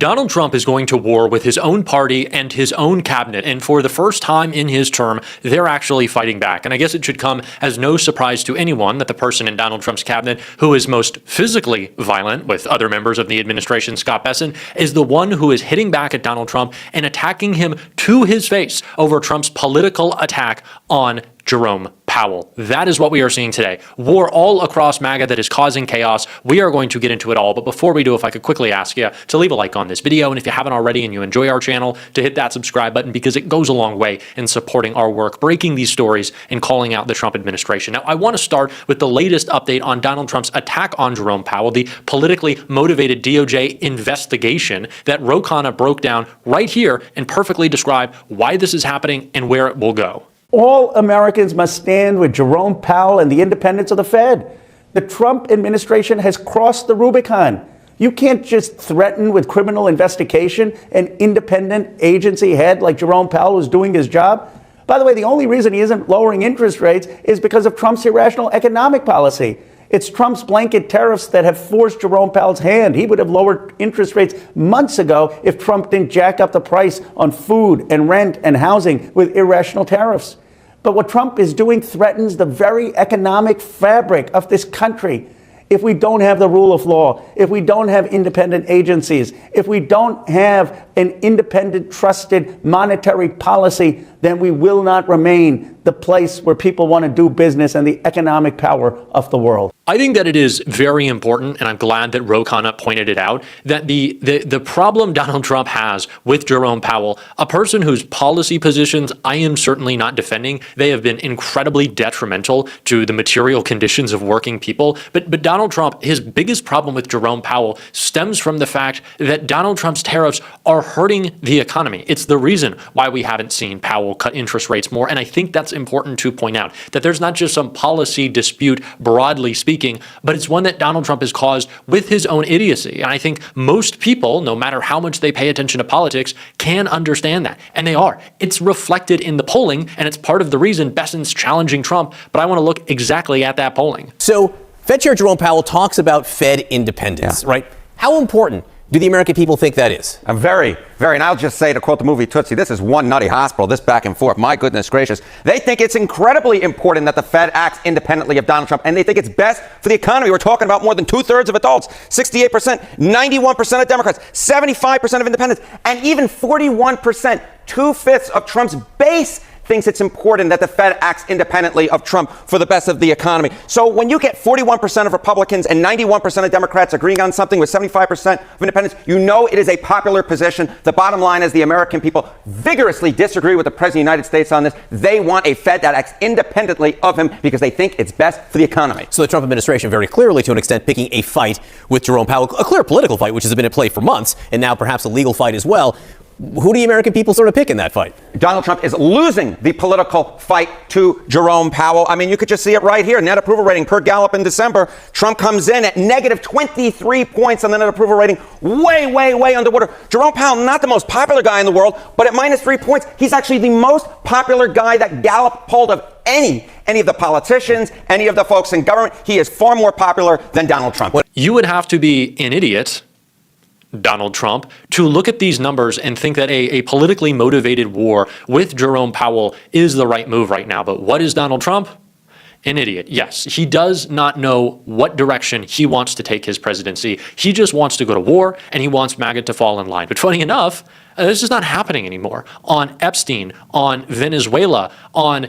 Donald Trump is going to war with his own party and his own cabinet, and for the first time in his term, they're actually fighting back. And I guess it should come as no surprise to anyone that the person in Donald Trump's cabinet who is most physically violent with other members of the administration, Scott Bessent, is the one who is hitting back at Donald Trump and attacking him to his face over Trump's political attack on Jerome Powell. That is what we are seeing today. War all across MAGA that is causing chaos. We are going to get into it all. But before we do, if I could quickly ask you to leave a like on this video. And if you haven't already and you enjoy our channel, to hit that subscribe button, because it goes a long way in supporting our work, breaking these stories and calling out the Trump administration. Now, I want to start with the latest update on Donald Trump's attack on Jerome Powell, the politically motivated DOJ investigation that Ro Khanna broke down right here and perfectly described why this is happening and where it will go. All Americans must stand with Jerome Powell and the independence of the Fed. The Trump administration has crossed the Rubicon. You can't just threaten with criminal investigation an independent agency head like Jerome Powell who's doing his job. By the way, the only reason he isn't lowering interest rates is because of Trump's irrational economic policy. It's Trump's blanket tariffs that have forced Jerome Powell's hand. He would have lowered interest rates months ago if Trump didn't jack up the price on food and rent and housing with irrational tariffs. But what Trump is doing threatens the very economic fabric of this country. If we don't have the rule of law, if we don't have independent agencies, if we don't have an independent, trusted monetary policy, then we will not remain the place where people want to do business and the economic power of the world. I think that it is very important, and I'm glad that Ro Khanna pointed it out, that the problem Donald Trump has with Jerome Powell, a person whose policy positions I am certainly not defending, they have been incredibly detrimental to the material conditions of working people. But Donald Trump, his biggest problem with Jerome Powell stems from the fact that Donald Trump's tariffs are hurting the economy. It's the reason why we haven't seen Powell cut interest rates more. And I think that's important to point out, that there's not just some policy dispute, broadly speaking, but it's one that Donald Trump has caused with his own idiocy. And I think most people, no matter how much they pay attention to politics, can understand that. And they are. It's reflected in the polling, and it's part of the reason Bessent's challenging Trump. But I want to look exactly at that polling. So Fed Chair Jerome Powell talks about Fed independence, right? How important do the American people think that is? Very, very. And I'll just say, to quote the movie Tootsie, this is one nutty hospital, this back and forth. My goodness gracious. They think it's incredibly important that the Fed acts independently of Donald Trump, and they think it's best for the economy. We're talking about more than 2/3 of adults, 68%, 91% of Democrats, 75% of independents, and even 41%, 2/5 of Trump's base thinks it's important that the Fed acts independently of Trump for the best of the economy. So when you get 41% of Republicans and 91% of Democrats agreeing on something with 75% of independents, you know it is a popular position. The bottom line is the American people vigorously disagree with the President of the United States on this. They want a Fed that acts independently of him because they think it's best for the economy. So the Trump administration very clearly, to an extent, picking a fight with Jerome Powell, a clear political fight, which has been at play for months, and now perhaps a legal fight as well. Who do the American people sort of pick in that fight? Donald Trump is losing the political fight to Jerome Powell. I mean, you could just see it right here. Net approval rating per Gallup in December. Trump comes in at negative 23 points on the net approval rating. Way, way, way underwater. Jerome Powell, not the most popular guy in the world, but at minus 3 points, he's actually the most popular guy that Gallup polled of any of the politicians, any of the folks in government. He is far more popular than Donald Trump. You would have to be an idiot, Donald Trump, to look at these numbers and think that a politically motivated war with Jerome Powell is the right move right now. But what is Donald Trump? An idiot. Yes, he does not know what direction he wants to take his presidency. He just wants to go to war, and he wants MAGA to fall in line. But funny enough, this is not happening anymore. On Epstein, on Venezuela, on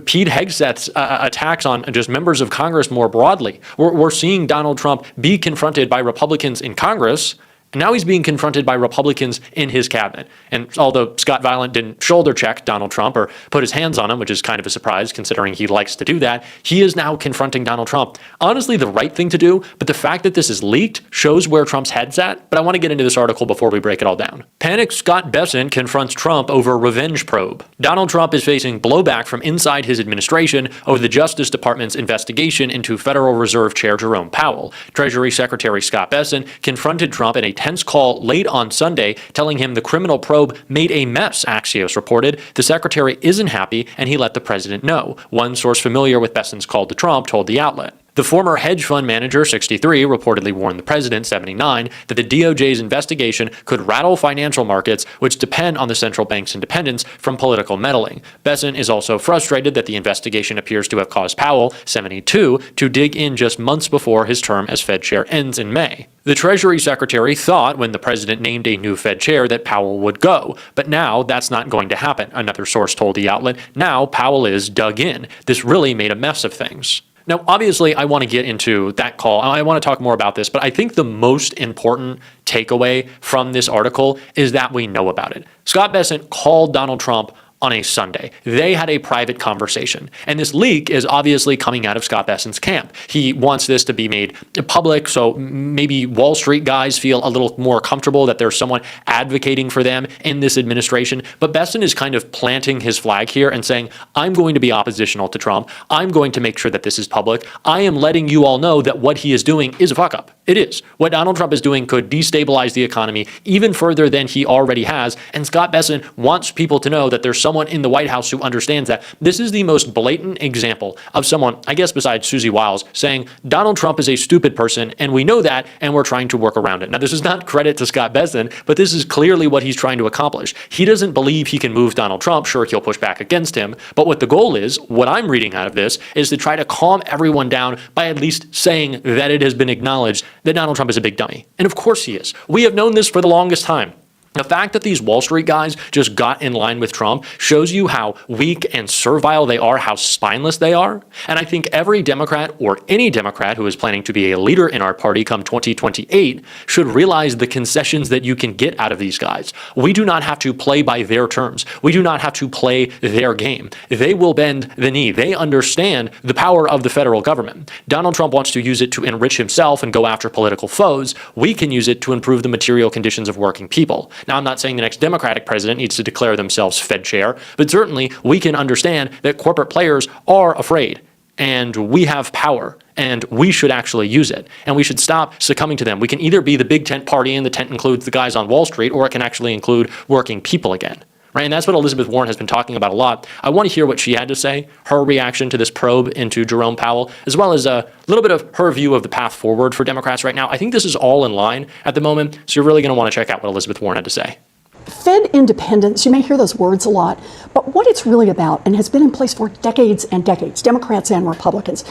Pete Hegseth's attacks on just members of Congress more broadly, we're seeing Donald Trump be confronted by Republicans in Congress. And now he's being confronted by Republicans in his cabinet. And although Scott Violent didn't shoulder check Donald Trump or put his hands on him, which is kind of a surprise considering he likes to do that, he is now confronting Donald Trump. Honestly, the right thing to do, but the fact that this is leaked shows where Trump's head's at. But I want to get into this article before we break it all down. Panicked Scott Bessent confronts Trump over revenge probe. Donald Trump is facing blowback from inside his administration over the Justice Department's investigation into Federal Reserve Chair Jerome Powell. Treasury Secretary Scott Bessent confronted Trump in a tense call late on Sunday, telling him the criminal probe made a mess, Axios reported. The secretary isn't happy, and he let the president know. One source familiar with Bessent's call to Trump told the outlet. The former hedge fund manager, 63, reportedly warned the president, 79, that the DOJ's investigation could rattle financial markets, which depend on the central bank's independence from political meddling. Bessent is also frustrated that the investigation appears to have caused Powell, 72, to dig in just months before his term as Fed chair ends in May. The Treasury Secretary thought when the president named a new Fed chair that Powell would go, but now that's not going to happen, another source told the outlet. Now Powell is dug in. This really made a mess of things. Now, obviously, I want to get into that call. I want to talk more about this, but I think the most important takeaway from this article is that we know about it. Scott Bessent called Donald Trump on a Sunday. They had a private conversation. And this leak is obviously coming out of Scott Bessent's camp. He wants this to be made public, so maybe Wall Street guys feel a little more comfortable that there's someone advocating for them in this administration. But Bessent is kind of planting his flag here and saying, I'm going to be oppositional to Trump. I'm going to make sure that this is public. I am letting you all know that what he is doing is a fuck up. It is. What Donald Trump is doing could destabilize the economy even further than he already has. And Scott Bessent wants people to know that there's someone in the White House who understands that. This is the most blatant example of someone, I guess besides Susie Wiles, saying Donald Trump is a stupid person, and we know that, and we're trying to work around it. Now, this is not credit to Scott Bessent, but this is clearly what he's trying to accomplish. He doesn't believe he can move Donald Trump. Sure, he'll push back against him, but what the goal is, what I'm reading out of this, is to try to calm everyone down by at least saying that it has been acknowledged that Donald Trump is a big dummy. And of course he is. We have known this for the longest time. The fact that these Wall Street guys just got in line with Trump shows you how weak and servile they are, how spineless they are. And I think every Democrat or any Democrat who is planning to be a leader in our party come 2028 should realize the concessions that you can get out of these guys. We do not have to play by their terms. We do not have to play their game. They will bend the knee. They understand the power of the federal government. Donald Trump wants to use it to enrich himself and go after political foes. We can use it to improve the material conditions of working people. Now, I'm not saying the next Democratic president needs to declare themselves Fed chair, but certainly we can understand that corporate players are afraid and we have power and we should actually use it and we should stop succumbing to them. We can either be the big tent party and the tent includes the guys on Wall Street, or it can actually include working people again. Right? And that's what Elizabeth Warren has been talking about a lot. I want to hear what she had to say, her reaction to this probe into Jerome Powell, as well as a little bit of her view of the path forward for Democrats right now. I think this is all in line at the moment, so you're really going to want to check out what Elizabeth Warren had to say. Fed independence, you may hear those words a lot, but what it's really about, and has been in place for decades and decades, Democrats and Republicans,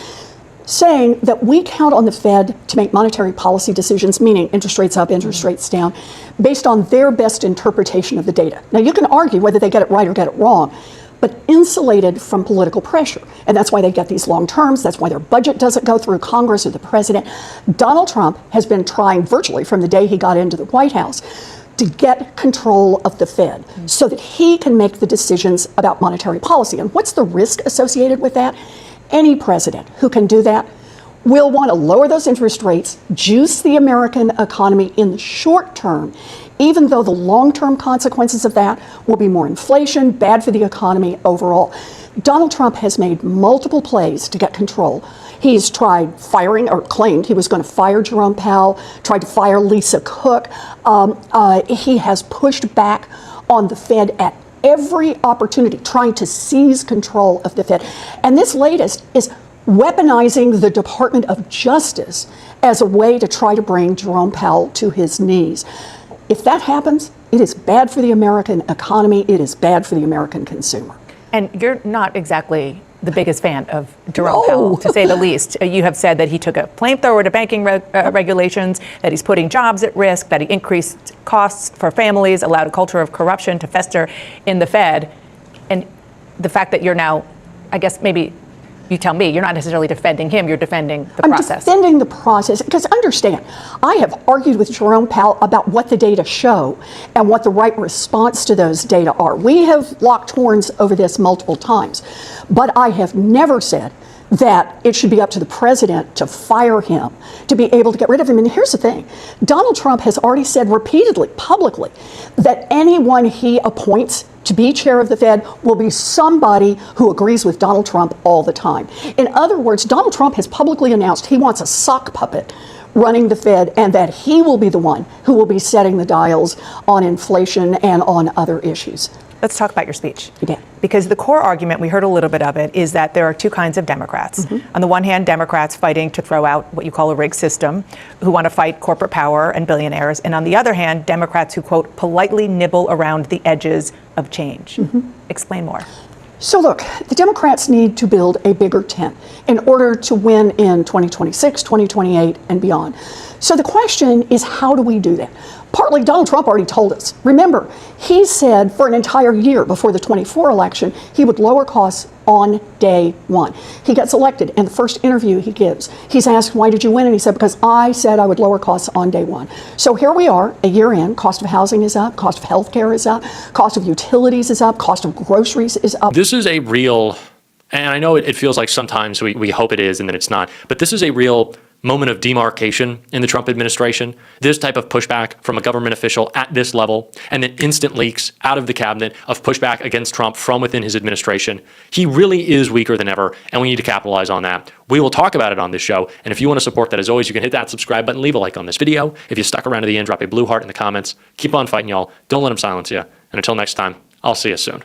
saying that we count on the Fed to make monetary policy decisions, meaning interest rates up, interest rates down, based on their best interpretation of the data. Now, you can argue whether they get it right or get it wrong, but insulated from political pressure. And that's why they get these long terms. That's why their budget doesn't go through Congress or the president. Donald Trump has been trying virtually from the day he got into the White House to get control of the Fed so that he can make the decisions about monetary policy. And what's the risk associated with that? Any president who can do that will want to lower those interest rates, juice the American economy in the short term, even though the long-term consequences of that will be more inflation, bad for the economy overall. Donald Trump has made multiple plays to get control. He's tried firing, or claimed he was going to fire Jerome Powell, tried to fire Lisa Cook. He has pushed back on the Fed at every opportunity, trying to seize control of the Fed. And this latest is weaponizing the Department of Justice as a way to try to bring Jerome Powell to his knees. If that happens, it is bad for the American economy. It is bad for the American consumer. And you're not exactly the biggest fan of Jerome Powell, to say the least. You have said that he took a flamethrower to banking regulations, that he's putting jobs at risk, that he increased costs for families, allowed a culture of corruption to fester in the Fed. And the fact that you're now, I guess maybe you tell me, you're not necessarily defending him, you're defending the process. I'm defending the process, because understand, I have argued with Jerome Powell about what the data show and what the right response to those data are. We have locked horns over this multiple times, but I have never said that it should be up to the president to fire him, to be able to get rid of him. And here's the thing, Donald Trump has already said repeatedly, publicly, that anyone he appoints to be chair of the Fed will be somebody who agrees with Donald Trump all the time. In other words, Donald Trump has publicly announced he wants a sock puppet running the Fed, and that he will be the one who will be setting the dials on inflation and on other issues. Let's talk about your speech. Okay. Because the core argument, we heard a little bit of it, is that there are two kinds of Democrats. On the one hand, Democrats fighting to throw out what you call a rigged system, who want to fight corporate power and billionaires. And on the other hand, Democrats who, quote, politely nibble around the edges of change. Explain more. So look, the Democrats need to build a bigger tent in order to win in 2026, 2028, and beyond. So the question is, how do we do that? Partly, Donald Trump already told us. Remember, he said for an entire year before the 24 election, he would lower costs on day one. He gets elected, and the first interview he gives, he's asked, why did you win? And he said, because I said I would lower costs on day one. So here we are, a year in, cost of housing is up, cost of healthcare is up, cost of utilities is up, cost of groceries is up. This is a real, and I know it feels like sometimes we hope it is and then it's not, but this is a real moment of demarcation in the Trump administration. This type of pushback from a government official at this level, and then instant leaks out of the cabinet of pushback against Trump from within his administration. He really is weaker than ever, and we need to capitalize on that. We will talk about it on this show, and if you want to support that, as always, you can hit that subscribe button, leave a like on this video. If you stuck around to the end, drop a blue heart in the comments. Keep on fighting, y'all. Don't let them silence you. And until next time, I'll see you soon.